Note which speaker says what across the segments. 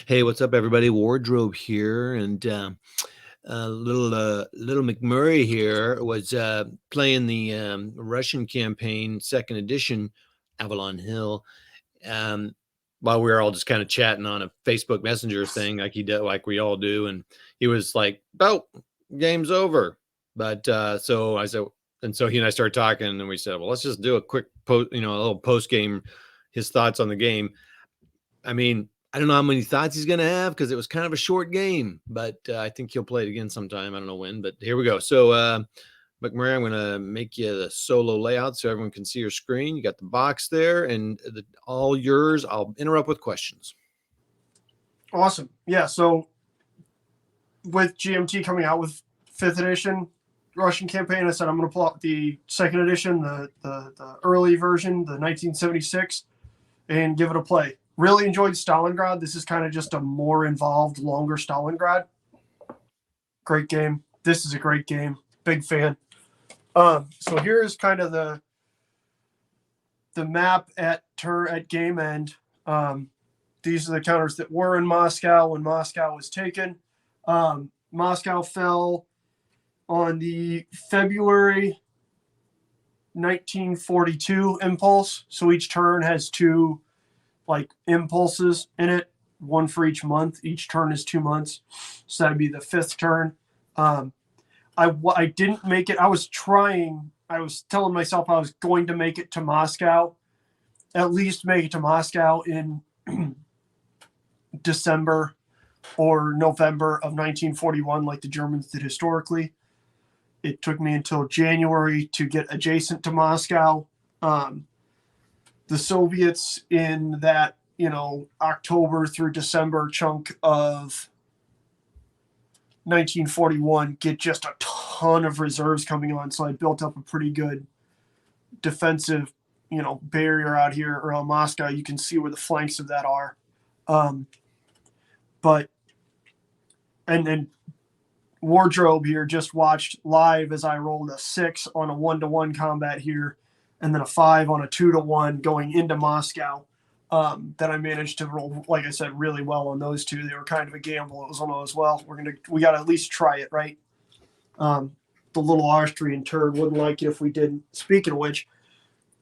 Speaker 1: Hey, what's up, everybody? Wardrobe here, and little McMurray here was playing the Russian campaign, second edition, Avalon Hill. Um, while we were all just kind of chatting on a Facebook Messenger thing, like he did, like we all do, and he was like, "Oh, game's over." But so I said, and so he and I started talking, and we said, "Well, let's just do a quick post, a little post game, his thoughts on the game." I mean, I don't know how many thoughts he's going to have because it was kind of a short game, but I think he'll play it again sometime. I don't know when, but here we go. So, McMurray, I'm going to make you the solo layout so everyone can see your screen. You got the box there and all yours. I'll interrupt with questions.
Speaker 2: Awesome. Yeah. So with GMT coming out with 5th edition Russian campaign, I said I'm going to pull out the 2nd edition, the early version, the 1976, and give it a play. Really enjoyed Stalingrad. This is kind of just a more involved, longer Stalingrad. Great game. This is a great game. Big fan. So here's kind of the map at game end. These are the counters that were in Moscow when Moscow was taken. Moscow fell on the February 1942 impulse. So each turn has 2 impulses in it, 1 for each month. Each turn is 2 months. So that'd be the 5th turn. I didn't make it. I was telling myself I was going to make it to Moscow, at least make it to Moscow in December or November of 1941, like the Germans did historically. It took me until January to get adjacent to Moscow. The Soviets in that, October through December chunk of 1941 get just a ton of reserves coming on. So I built up a pretty good defensive, barrier out here around Moscow. You can see where the flanks of that are. And then Wardrobe here just watched live as I rolled a 6 on a 1-to-1 combat here, and then a 5 on a 2-to-1 going into Moscow. That I managed to roll, like I said, really well on those 2. They were kind of a gamble. It was one of those, well, we got to at least try it, right? The little Austrian turd wouldn't like it if we didn't. Speaking of which,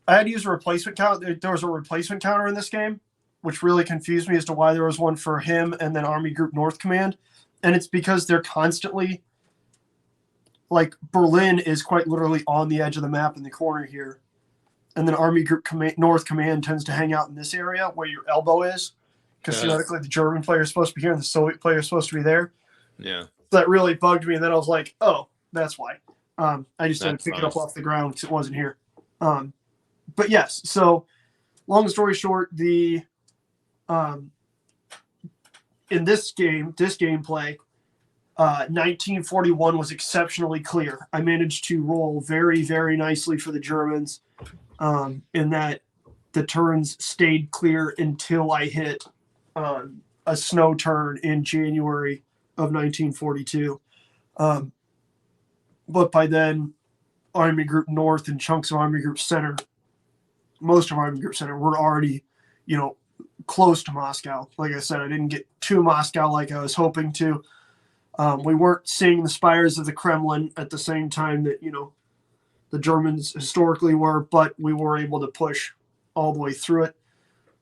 Speaker 2: I had to use a replacement counter. There was a replacement counter in this game, which really confused me as to why there was one for him and then Army Group North Command. And it's because they're constantly, Berlin is quite literally on the edge of the map in the corner here. And then Army Group North Command tends to hang out in this area where your elbow is, because theoretically the German player is supposed to be here and the Soviet player is supposed to be there.
Speaker 1: Yeah.
Speaker 2: So that really bugged me. And then I was like, oh, that's why. I just had to pick it up off the ground because it wasn't here. But yes, so long story short, in this gameplay, 1941 was exceptionally clear. I managed to roll very, very nicely for the Germans, in that the turns stayed clear until I hit a snow turn in January of 1942. But by then, Army Group North and chunks of Army Group Center, most of Army Group Center, were already, close to Moscow. Like I said, I didn't get to Moscow like I was hoping to. We weren't seeing the spires of the Kremlin at the same time that, the Germans historically were, but we were able to push all the way through it.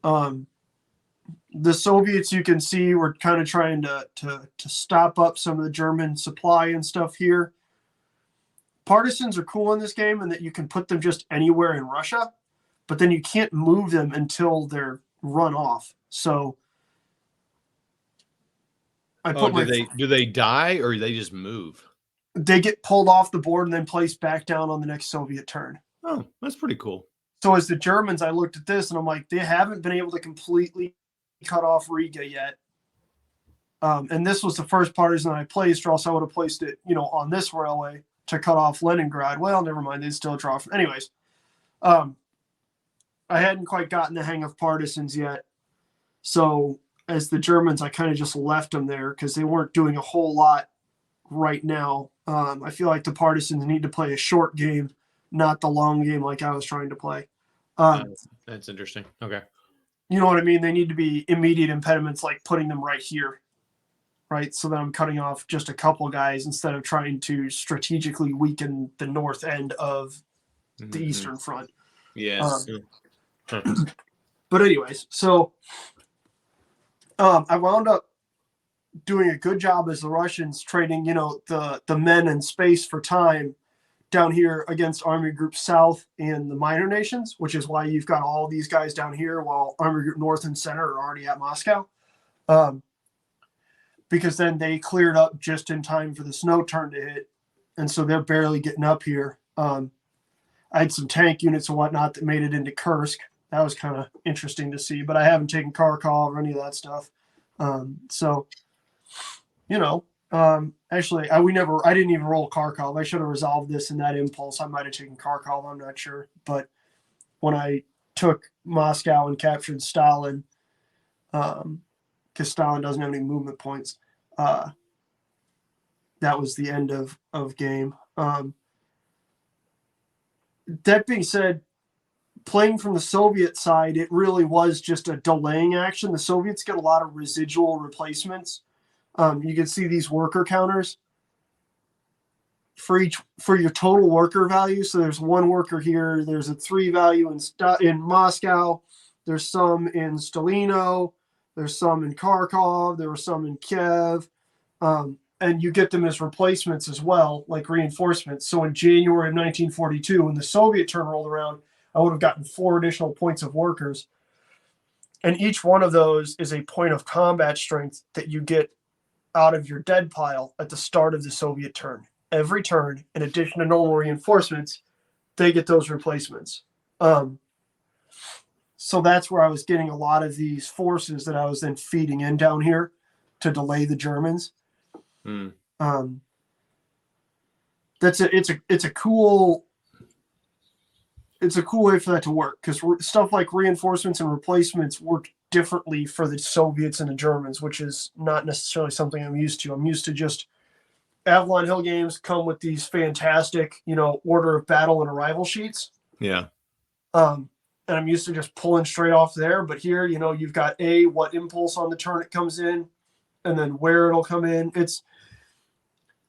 Speaker 2: The Soviets, you can see, were kind of trying to stop up some of the German supply and stuff here. Partisans are cool in this game in that you can put them just anywhere in Russia, but then you can't move them until they're run off. So
Speaker 1: do they die or do they just move?
Speaker 2: They get pulled off the board and then placed back down on the next Soviet turn.
Speaker 1: Oh, that's pretty cool.
Speaker 2: So as the Germans, I looked at this and I'm like, they haven't been able to completely cut off Riga yet. And this was the first partisan I placed, or else I would have placed it, on this railway to cut off Leningrad. Well, never mind. They'd still draw. Anyways, I hadn't quite gotten the hang of partisans yet. So as the Germans, I kind of just left them there because they weren't doing a whole lot right now. I feel like the partisans need to play a short game, not the long game like I was trying to play.
Speaker 1: That's interesting. Okay.
Speaker 2: you know what I mean? They need to be immediate impediments, like putting them right here, right? So that I'm cutting off just a couple guys instead of trying to strategically weaken the north end of the Eastern Front.
Speaker 1: Yes.
Speaker 2: But anyways, so I wound up doing a good job as the Russians trading, the men and space for time down here against Army Group South and the minor nations, which is why you've got all these guys down here while Army Group North and Center are already at Moscow. Because then they cleared up just in time for the snow turn to hit. And so they're barely getting up here. I had some tank units and whatnot that made it into Kursk. That was kind of interesting to see, but I haven't taken Kharkov or any of that stuff. Actually, I didn't even roll Kharkov. I should have resolved this in that impulse. I might have taken Kharkov. I'm not sure. But when I took Moscow and captured Stalin, because Stalin doesn't have any movement points, that was the end of game. That being said, playing from the Soviet side, it really was just a delaying action. The Soviets get a lot of residual replacements. You can see these worker counters for your total worker value. So there's one worker here. There's a 3 value in Moscow. There's some in Stalino. There's some in Kharkov. There were some in Kiev. And you get them as replacements as well, like reinforcements. So in January of 1942, when the Soviet turn rolled around, I would have gotten 4 additional points of workers. And each one of those is a point of combat strength that you get out of your dead pile at the start of the Soviet turn. Every turn, in addition to normal reinforcements, they get those replacements. So that's where I was getting a lot of these forces that I was then feeding in down here to delay the Germans. It's a cool way for that to work, because stuff like reinforcements and replacements work differently for the Soviets and the Germans, which is not necessarily something I'm used to. I'm used to just Avalon Hill games come with these fantastic, order of battle and arrival sheets.
Speaker 1: Yeah.
Speaker 2: And I'm used to just pulling straight off there. But here, you've got what impulse on the turn it comes in, and then where it'll come in. It's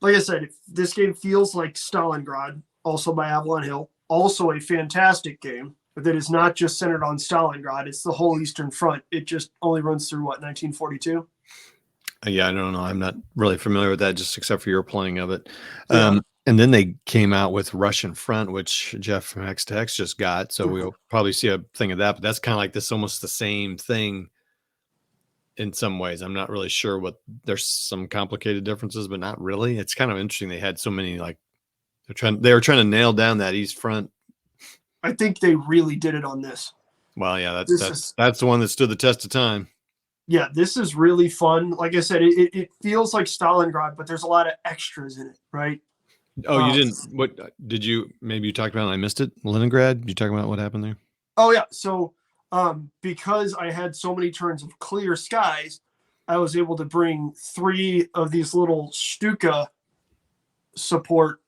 Speaker 2: like I said, this game feels like Stalingrad, also by Avalon Hill. Also a fantastic game that is not just centered on Stalingrad. It's the whole Eastern Front. It just only runs through, 1942?
Speaker 1: Yeah, I don't know. I'm not really familiar with that, just except for your playing of it.
Speaker 2: Yeah.
Speaker 1: And then they came out with Russian Front, which Jeff from X to X just got. So we'll probably see a thing of that. But that's kind of like this, almost the same thing in some ways. I'm not really sure there's some complicated differences, but not really. It's kind of interesting. They had so many, they were trying to nail down that East Front.
Speaker 2: I think they really did it on this.
Speaker 1: Well, yeah, that's the one that stood the test of time.
Speaker 2: Yeah, this is really fun. Like I said, it feels like Stalingrad, but there's a lot of extras in it, right?
Speaker 1: Oh, you didn't. What did you? Maybe you talked about it and I missed it. Leningrad. Did you talk about what happened there?
Speaker 2: Oh yeah. So, because I had so many turns of clear skies, I was able to bring 3 of these little Stuka support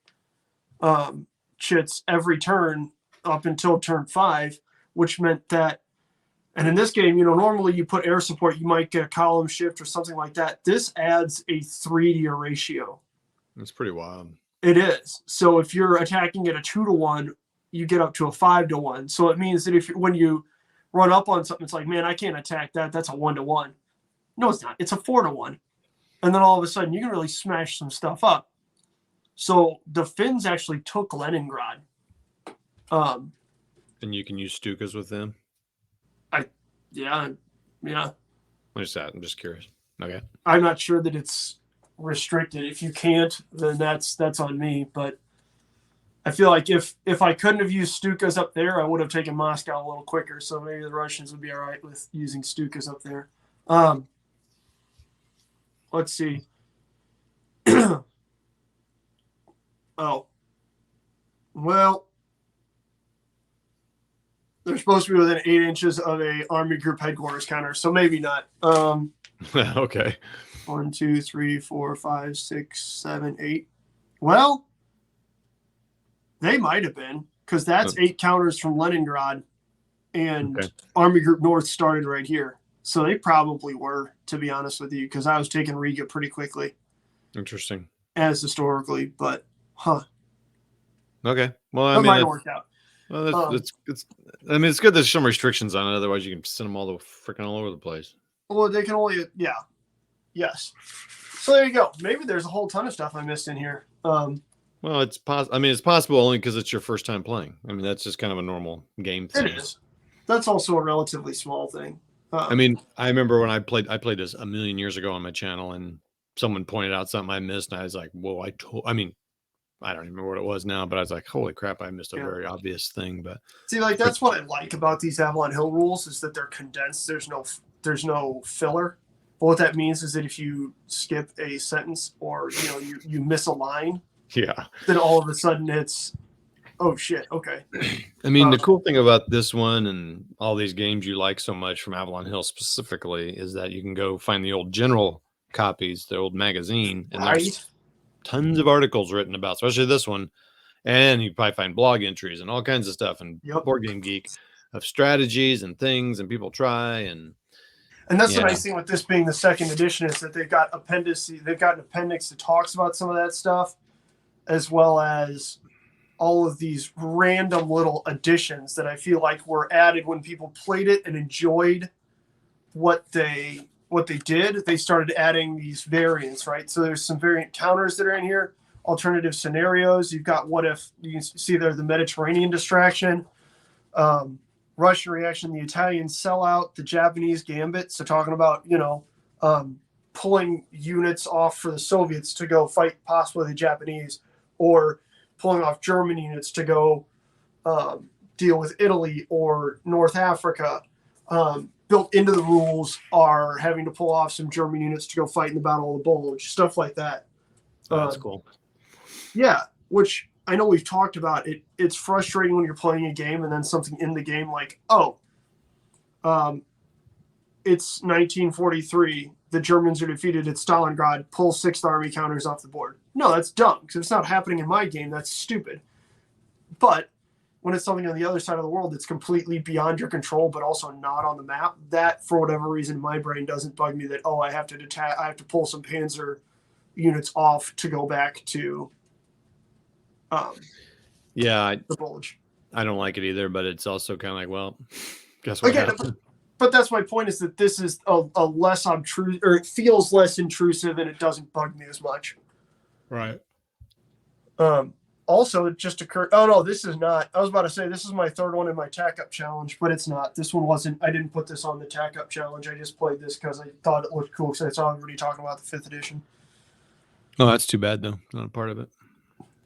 Speaker 2: chits every turn up until turn 5, which meant that. And in this game, normally you put air support, you might get a column shift or something like that. This adds a 3 to your ratio.
Speaker 1: That's pretty wild.
Speaker 2: It is. So if you're attacking at a 2-to-1, you get up to a 5-to-1. So it means that when you run up on something, it's like, man, I can't attack that. That's a 1-to-1. No, it's not. It's a 4-to-1. And then all of a sudden, you can really smash some stuff up. So the Finns actually took Leningrad.
Speaker 1: And you can use Stukas with them?
Speaker 2: Yeah.
Speaker 1: I'm just curious. Okay.
Speaker 2: I'm not sure that it's restricted. If you can't, then that's on me. But I feel like if I couldn't have used Stukas up there, I would have taken Moscow a little quicker. So maybe the Russians would be all right with using Stukas up there. Let's see. Oh. Well, they're supposed to be within 8 inches of a Army Group headquarters counter, so maybe not.
Speaker 1: Okay.
Speaker 2: 1, 2, 3, 4, 5, 6, 7, 8. Well, they might have been, because that's 8 counters from Leningrad and
Speaker 1: Okay.
Speaker 2: Army Group North started right here. So they probably were, to be honest with you, because I was taking Riga pretty quickly.
Speaker 1: Interesting.
Speaker 2: As historically, but
Speaker 1: Okay. Well, I
Speaker 2: that
Speaker 1: mean,
Speaker 2: might have worked out.
Speaker 1: it's. I mean, it's good there's some restrictions on it. Otherwise, you can send them all the freaking all over the place.
Speaker 2: Well, they can only, yes. So there you go. Maybe there's a whole ton of stuff I missed in here.
Speaker 1: Well, it's possible. I mean, it's possible only because it's your first time playing. I mean, that's just kind of a normal game thing.
Speaker 2: It is. That's also a relatively small thing.
Speaker 1: I mean, I remember when I played this a million years ago on my channel, and someone pointed out something I missed, and I was like, "Whoa!" I mean, I don't even remember what it was now, but I was like, "Holy crap! I missed a very obvious thing." But
Speaker 2: see, like that's what I like about these Avalon Hill rules is that they're condensed. There's no filler. But what that means is that if you skip a sentence or you miss a line,
Speaker 1: yeah,
Speaker 2: then all of a sudden it's, oh shit, okay.
Speaker 1: I mean, the cool thing about this one and all these games you like so much from Avalon Hill specifically is that you can go find the old general copies, the old magazine, and there's tons of articles written about, especially this one. And you probably find blog entries and all kinds of stuff and Board Game Geek of strategies and things and people try and
Speaker 2: that's the nice thing with this being the second edition is that they've got an appendix that talks about some of that stuff, as well as all of these random little additions that I feel like were added when people played it and enjoyed what they did. They started adding these variants, right? So there's some variant counters that are in here, alternative scenarios. You've got what if, you can see there the Mediterranean distraction, Russian reaction, the Italian sellout, the Japanese gambit. So talking about, pulling units off for the Soviets to go fight possibly the Japanese, or pulling off German units to go deal with Italy or North Africa. Built into the rules are having to pull off some German units to go fight in the Battle of the Bulge, stuff like that.
Speaker 1: That's cool.
Speaker 2: Yeah, which I know we've talked about. It's frustrating when you're playing a game and then something in the game like, it's 1943. The Germans are defeated at Stalingrad. Pull 6th Army counters off the board. No, that's dumb because it's not happening in my game. That's stupid. But when it's something on the other side of the world that's completely beyond your control, but also not on the map, that for whatever reason, my brain doesn't bug me that, I have to pull some Panzer units off to go back to the Bulge.
Speaker 1: I don't like it either, but it's also kind of like, well, guess what happened?
Speaker 2: But that's my point, is that this is a less obtrusive, or it feels less intrusive, and it doesn't bug me as much.
Speaker 1: Right.
Speaker 2: Also, it just occurred. Oh no, this is not. I was about to say this is my third one in my Tack Up challenge, but it's not. This one wasn't. I didn't put this on the Tack Up challenge. I just played this because I thought it looked cool. Because I saw everybody talking about the 5th edition.
Speaker 1: Oh, that's too bad though. Not a part of it.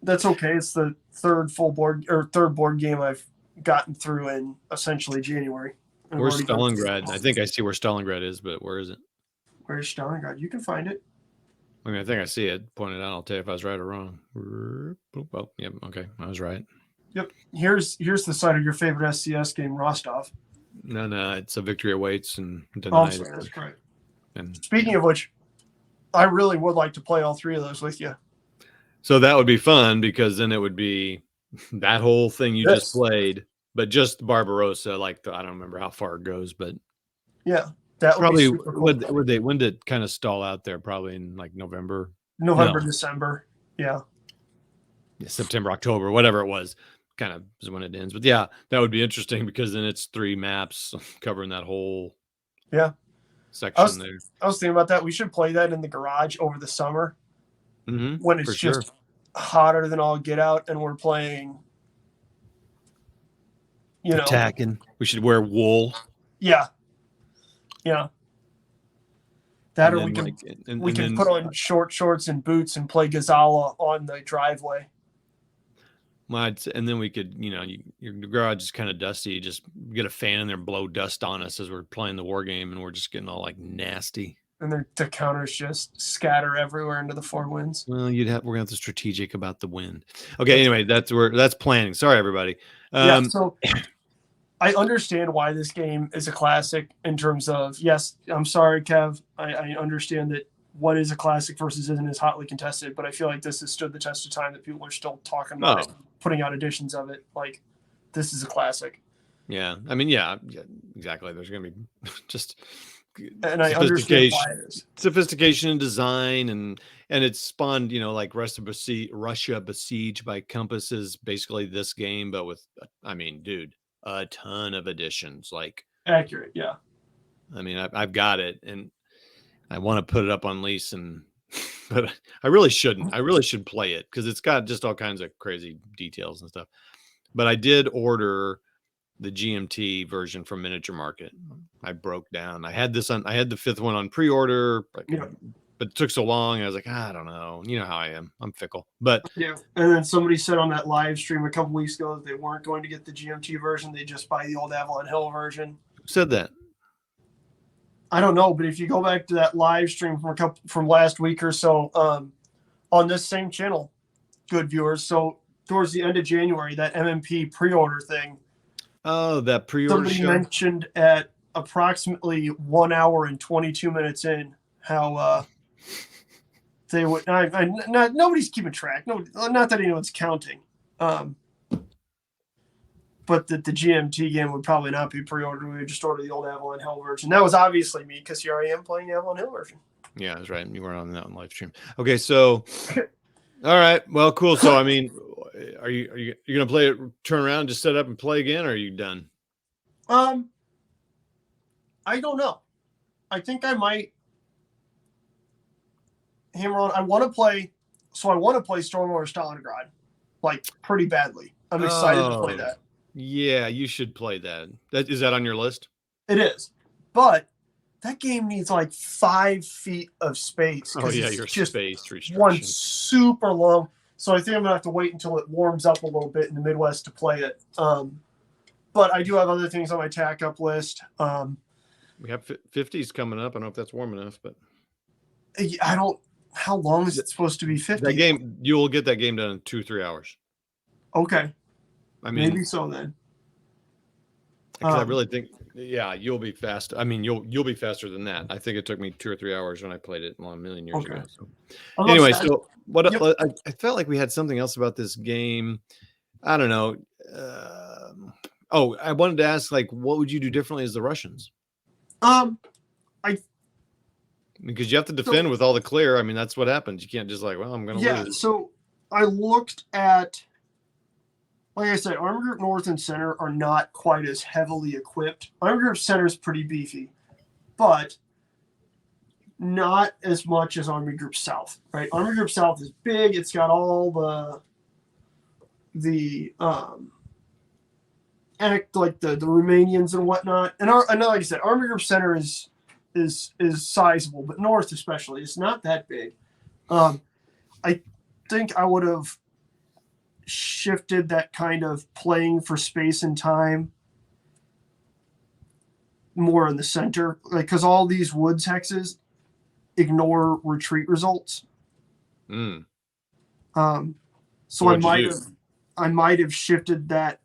Speaker 2: That's okay. It's the third board game I've gotten through in essentially January.
Speaker 1: Where's Stalingrad? I think I see where Stalingrad is, but where is it?
Speaker 2: Where's Stalingrad? You can find it.
Speaker 1: I mean, I think I see it pointed out. I'll tell you if I was right or wrong. Well, yep. Okay, I was right.
Speaker 2: Yep. Here's the site of your favorite SCS game, Rostov.
Speaker 1: No, it's a victory awaits and denied.
Speaker 2: Sorry, that's correct.
Speaker 1: And
Speaker 2: speaking of which, I really would like to play all three of those with you.
Speaker 1: So that would be fun because then it would be that whole thing you just played, but just Barbarossa. Like I don't remember how far it goes, but
Speaker 2: yeah, that would
Speaker 1: probably
Speaker 2: be super cool.
Speaker 1: when did it kind of stall out there? Probably in like November,
Speaker 2: December. Yeah,
Speaker 1: September, October, whatever it was. Kind of is when it ends. But yeah, that would be interesting because then it's 3 maps covering that whole section there.
Speaker 2: I was thinking about that. We should play that in the garage over the summer when it's just hotter than all get out, and we're playing.
Speaker 1: Attacking. We should wear wool.
Speaker 2: Yeah. That, or we can put on short shorts and boots and play Gazala on the driveway.
Speaker 1: And then we could, your garage is kind of dusty. You just get a fan in there, blow dust on us as we're playing the war game, and we're just getting all like nasty.
Speaker 2: And the counters just scatter everywhere into the 4 winds.
Speaker 1: Well, we're gonna have to strategic about the wind. Okay, anyway, that's planning. Sorry, everybody.
Speaker 2: So I understand why this game is a classic in terms of, yes, I'm sorry, Kev. I understand that what is a classic versus isn't as hotly contested, but I feel like this has stood the test of time, that people are still talking about it, putting out editions of it. Like, this is a classic.
Speaker 1: Yeah. I mean, yeah, exactly. There's going to be just
Speaker 2: And I understand why
Speaker 1: sophistication,
Speaker 2: it is.
Speaker 1: sophistication in design, and it's spawned, like Russia besieged by compasses, basically this game, but with, I mean, dude, a ton of additions. Like,
Speaker 2: Accurate, yeah.
Speaker 1: I mean, I've got it, and I want to put it up on lease, but I really shouldn't. I really should play it because it's got just all kinds of crazy details and stuff. But I did order the GMT version from Miniature Market. I broke down. I had the fifth one on pre-order, but it took so long. I was like, I don't know. You know how I am. I'm fickle. But
Speaker 2: yeah. And then somebody said on that live stream a couple weeks ago that they weren't going to get the GMT version. They just buy the old Avalon Hill version.
Speaker 1: who said that?
Speaker 2: I don't know, but if you go back to that live stream from last week or so, on this same channel, good viewers. So towards the end of January, that MMP pre-order thing.
Speaker 1: Oh, that pre-order
Speaker 2: Somebody
Speaker 1: show?
Speaker 2: mentioned at approximately 1 hour and 22 minutes in how they would. Nobody's keeping track. No, not that anyone's counting. But that the GMT game would probably not be pre-ordered. We would just order the old Avalon Hill version. That was obviously me because here I am playing the Avalon Hill version.
Speaker 1: Yeah, that's right. You weren't on that live stream. Okay, so all right. Well, cool. So I mean, are you gonna play it, turn around, just set up and play again, or are you done?
Speaker 2: I don't know. I think I might hammer on. I want to play Stormstorm Stalingrad, like pretty badly. I'm excited to play that.
Speaker 1: Yeah, you should play that. Is that on your list?
Speaker 2: It is, but that game needs like 5 feet of space.
Speaker 1: Oh yeah, your
Speaker 2: just
Speaker 1: space restriction.
Speaker 2: One super long. So I think I'm gonna have to wait until it warms up a little bit in the Midwest to play it. But I do have other things on my Tack Up list.
Speaker 1: We have 50s coming up. I don't know if that's warm enough, but
Speaker 2: I don't. How long is it supposed to be? 50.
Speaker 1: That game, you will get that game done in 2-3 hours.
Speaker 2: Okay.
Speaker 1: I mean,
Speaker 2: maybe so then.
Speaker 1: Because I really think, yeah, you'll be fast. I mean, you'll be faster than that. I think it took me 2 or 3 hours when I played it a million years ago. So. Anyway, so what? Yep. I felt like we had something else about this game. I don't know. I wanted to ask, like, what would you do differently as the Russians? Because you have to defend with all the clear. I mean, that's what happens. You can't just like, well, I'm going to lose.
Speaker 2: So I looked at, like I said, Army Group North and Center are not quite as heavily equipped. Army Group Center is pretty beefy, but not as much as Army Group South, right? Army Group South is big. It's got all the like the Romanians and whatnot. And like I said, Army Group Center is sizable, but North especially is not that big. I think I would have shifted that kind of playing for space and time more in the center, like because all these woods hexes ignore retreat results. So I might have shifted that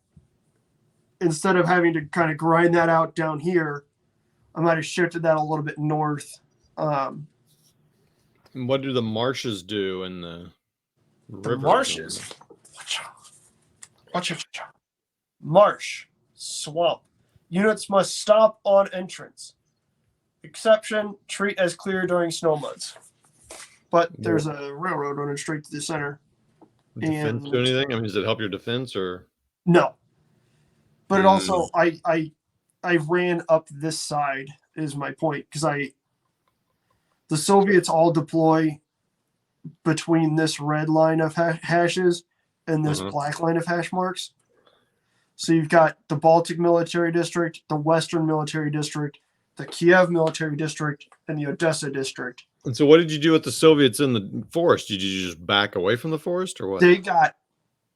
Speaker 2: instead of having to kind of grind that out down here. I might have shifted that a little bit north.
Speaker 1: And what do the marshes do in the rivers?
Speaker 2: Marshes? Marsh. Swamp. Units must stop on entrance. Exception, treat as clear during snow months. But there's a railroad running straight to the center.
Speaker 1: Defense do anything? I mean, does it help your defense or?
Speaker 2: No. But it also, I ran up this side is my point because the Soviets all deploy between this red line of hashes and this black line of hash marks. So you've got the Baltic Military District, the Western Military District, the Kiev Military District, and the Odessa District.
Speaker 1: And so what did you do with the Soviets in the forest? Did you just back away from the forest or what?
Speaker 2: They got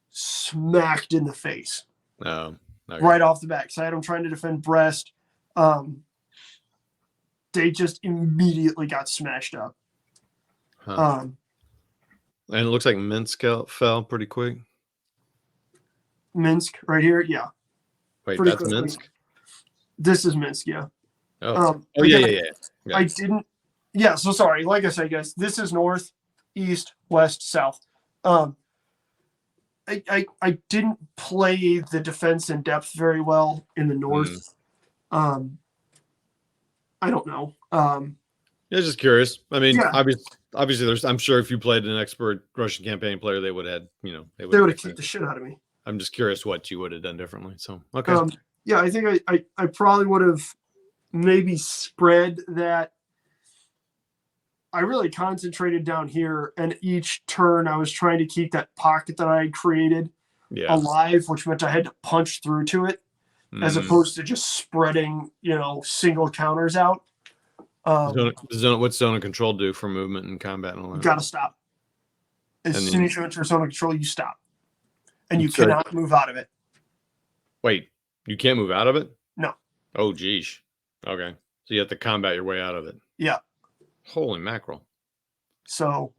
Speaker 2: smacked in the face.
Speaker 1: Oh. Okay.
Speaker 2: Right off the bat. So I had them trying to defend Brest. They just immediately got smashed up.
Speaker 1: And it looks like Minsk fell pretty quick.
Speaker 2: Minsk right here, yeah.
Speaker 1: Wait, that's quickly. Minsk?
Speaker 2: This is Minsk, yeah.
Speaker 1: Yeah.
Speaker 2: I didn't. Yeah, so sorry. Like I said, guys, this is north, east, west, south. I didn't play the defense in depth very well in the north. I don't know.
Speaker 1: Yeah, just curious. I mean,
Speaker 2: Yeah.
Speaker 1: obviously, there's. I'm sure if you played an expert Russian campaign player, they would have,
Speaker 2: They would have kicked the shit out of me.
Speaker 1: I'm just curious what you would have done differently. So, okay.
Speaker 2: Yeah, I think I probably would have maybe spread that. I really concentrated down here, and each turn I was trying to keep that pocket that I had created alive, which meant I had to punch through to it, as opposed to just spreading, single counters out.
Speaker 1: What's zone of control do for movement and combat and all that?
Speaker 2: You got to stop. As soon as you enter zone of control, you stop. And you cannot move out of it.
Speaker 1: Wait, you can't move out of it?
Speaker 2: No.
Speaker 1: Oh, geez. Okay. So you have to combat your way out of it.
Speaker 2: Yeah.
Speaker 1: Holy mackerel.
Speaker 2: So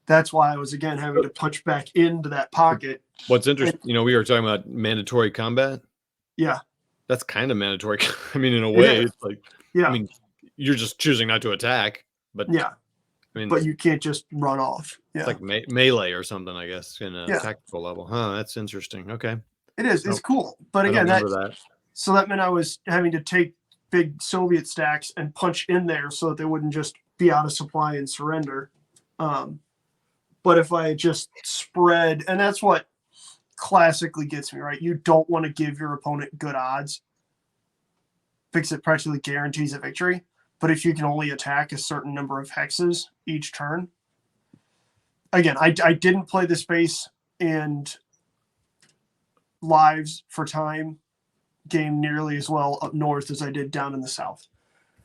Speaker 2: that's why I was, again, having to punch back into that pocket.
Speaker 1: What's interesting, we were talking about mandatory combat.
Speaker 2: Yeah.
Speaker 1: That's kind of mandatory. I mean, in a way, it's like,
Speaker 2: yeah.
Speaker 1: I mean, you're just choosing not to attack, but
Speaker 2: yeah. I mean, but you can't just run off. Yeah.
Speaker 1: It's like melee or something, I guess, in a tactical level. Huh, that's interesting. Okay.
Speaker 2: It is. It's cool. But again, so that meant I was having to take big Soviet stacks and punch in there so that they wouldn't just be out of supply and surrender. But if I just spread, and that's what classically gets me, right? You don't want to give your opponent good odds because it practically guarantees a victory. But if you can only attack a certain number of hexes each turn, again, I didn't play the space and lives for time game nearly as well up north as I did down in the south.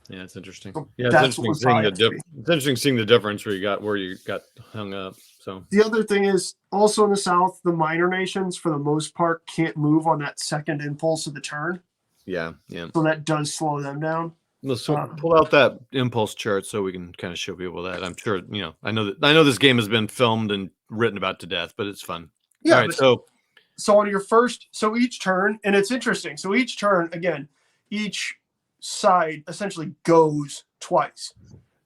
Speaker 1: Yeah, it's interesting. Yeah, it's interesting seeing the difference where you got hung up. So
Speaker 2: the other thing is also in the south, the minor nations for the most part can't move on that second impulse of the turn.
Speaker 1: Yeah.
Speaker 2: So that does slow them down.
Speaker 1: Let's pull out that impulse chart so we can kind of show people that. I'm sure I know this game has been filmed and written about to death, but it's fun.
Speaker 2: Yeah.
Speaker 1: All right,
Speaker 2: so on your first, so each turn, and it's interesting. So each turn, again, each side essentially goes twice.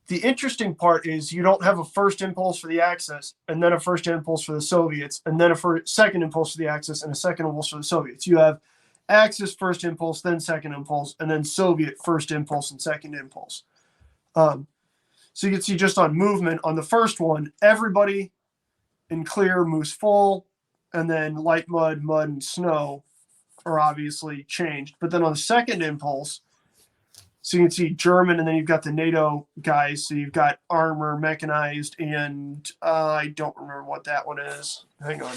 Speaker 2: The interesting part is you don't have a first impulse for the Axis, and then a first impulse for the Soviets, and then a second impulse for the Axis, and a second impulse for the Soviets. You have Axis first impulse, then second impulse, and then Soviet first impulse and second impulse. So you can see just on movement, on the first one, everybody in clear moves full, and then light mud, mud, and snow are obviously changed. But then on the second impulse, so you can see German, and then you've got the NATO guys. So you've got armor, mechanized, and I don't remember what that one is. Hang on.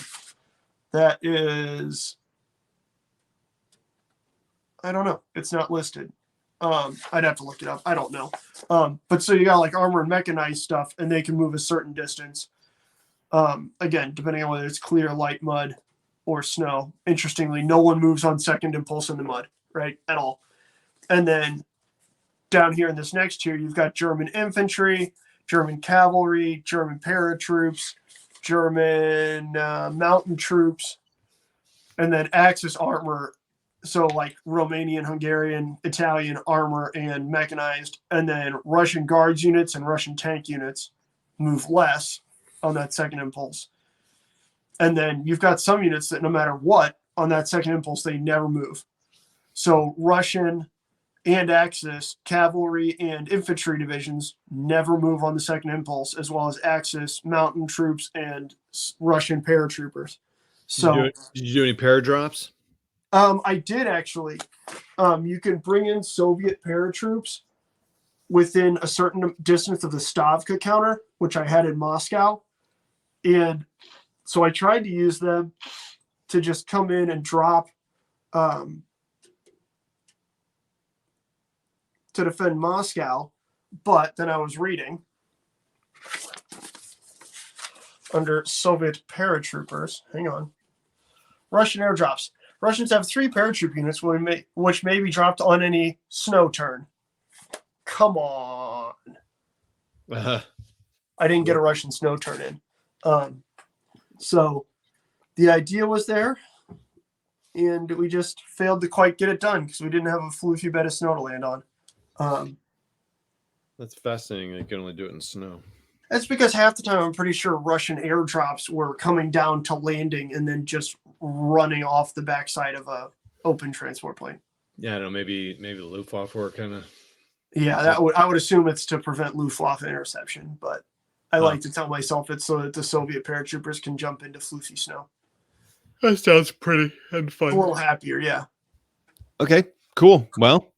Speaker 2: That is, I don't know. It's not listed. I'd have to look it up. I don't know. But so you got like armor and mechanized stuff, and they can move a certain distance. Again, depending on whether it's clear, light mud, or snow. Interestingly, no one moves on second impulse in the mud, right, at all. And then down here in this next tier, you've got German infantry, German cavalry, German paratroops, German mountain troops, and then Axis armor. So like Romanian, Hungarian, Italian armor and mechanized, and then Russian guards units and Russian tank units move less on that second impulse. And then you've got some units that no matter what, on that second impulse, they never move. So Russian and Axis cavalry and infantry divisions never move on the second impulse, as well as Axis mountain troops and Russian paratroopers. So
Speaker 1: did you do any paradrops?
Speaker 2: I did actually. You can bring in Soviet paratroops within a certain distance of the Stavka counter, which I had in Moscow. And so I tried to use them to just come in and drop to defend Moscow. But then I was reading under Soviet paratroopers. Hang on. Russian airdrops. Russians have 3 paratroop units which may be dropped on any snow turn. Come on. I didn't get a Russian snow turn in. So the idea was there, and we just failed to quite get it done because we didn't have a floofy bed of snow to land on.
Speaker 1: That's fascinating. You can only do it in snow.
Speaker 2: That's because half the time I'm pretty sure Russian airdrops were coming down to landing and then just running off the backside of a open transport plane.
Speaker 1: Yeah, I don't know. Maybe the Luftwaffe were kind of.
Speaker 2: Yeah, I would assume it's to prevent Luftwaffe interception, but I like to tell myself it's so that the Soviet paratroopers can jump into floofy snow.
Speaker 1: That sounds pretty and fun.
Speaker 2: A little happier, yeah.
Speaker 1: Okay, cool. Well,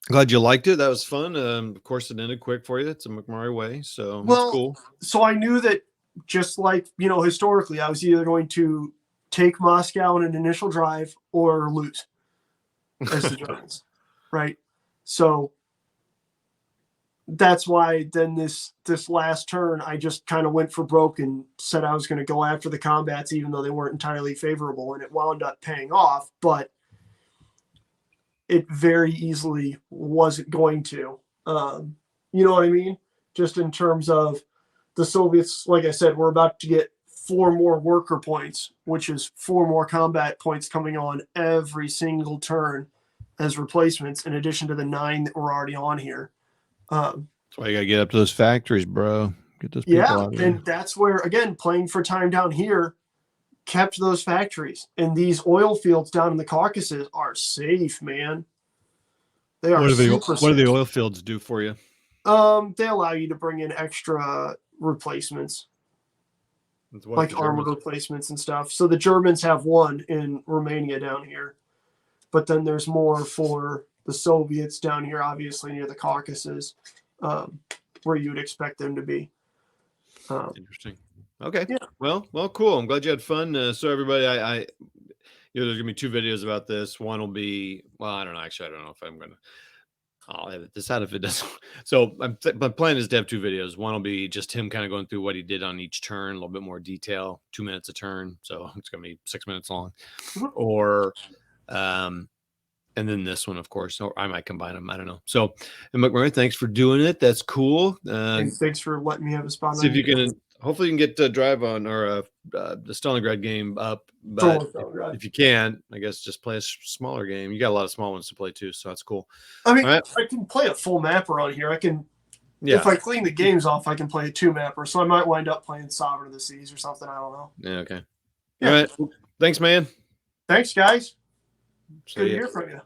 Speaker 1: glad you liked it. That was fun. Of course, it ended quick for you. It's a McMurray way, so that's cool.
Speaker 2: So I knew that just like, historically, I was either going to take Moscow in an initial drive or lose as the Germans, right? So that's why then this last turn, I just kind of went for broke and said I was going to go after the combats, even though they weren't entirely favorable, and it wound up paying off, but it very easily wasn't going to. You know what I mean? Just in terms of the Soviets, like I said, we're about to get 4 more worker points, which is 4 more combat points coming on every single turn as replacements, in addition to the 9 that we're already on here.
Speaker 1: That's why you got to get up to those factories, bro. Get those people out there.
Speaker 2: And that's where, again, playing for time down here kept those factories. And these oil fields down in the Caucasus are safe, man. They are super safe.
Speaker 1: What do the oil fields do for you?
Speaker 2: They allow you to bring in extra replacements, like armored replacements and stuff. So the Germans have 1 in Romania down here, but then there's more for the Soviets down here, obviously near the Caucasus, where you would expect them to be.
Speaker 1: Interesting. Okay. Yeah. Well, cool. I'm glad you had fun. So everybody, there's gonna be 2 videos about this. One will be, well, I don't know. Actually, I don't know if I'm gonna. I'll edit this out if it doesn't. So my plan is to have 2 videos. One will be just him kind of going through what he did on each turn, a little bit more detail, 2 minutes a turn. So it's gonna be 6 minutes long, or and then this one, of course, or I might combine them. I don't know. So, and McMurray, thanks for doing it. That's cool.
Speaker 2: Thanks for letting me have a spot.
Speaker 1: See if you can. Hopefully, you can get to drive on or the Stalingrad game up. But if you can, I guess just play a smaller game. You got a lot of small ones to play too, so that's cool.
Speaker 2: I mean, I can play a full mapper on here. I can. Yeah. If I clean the games off, I can play a 2 mapper. So I might wind up playing Sovereign of the Seas or something. I don't know.
Speaker 1: Yeah. Okay. Yeah. All right. Thanks, man.
Speaker 2: Thanks, guys. Good to hear from you.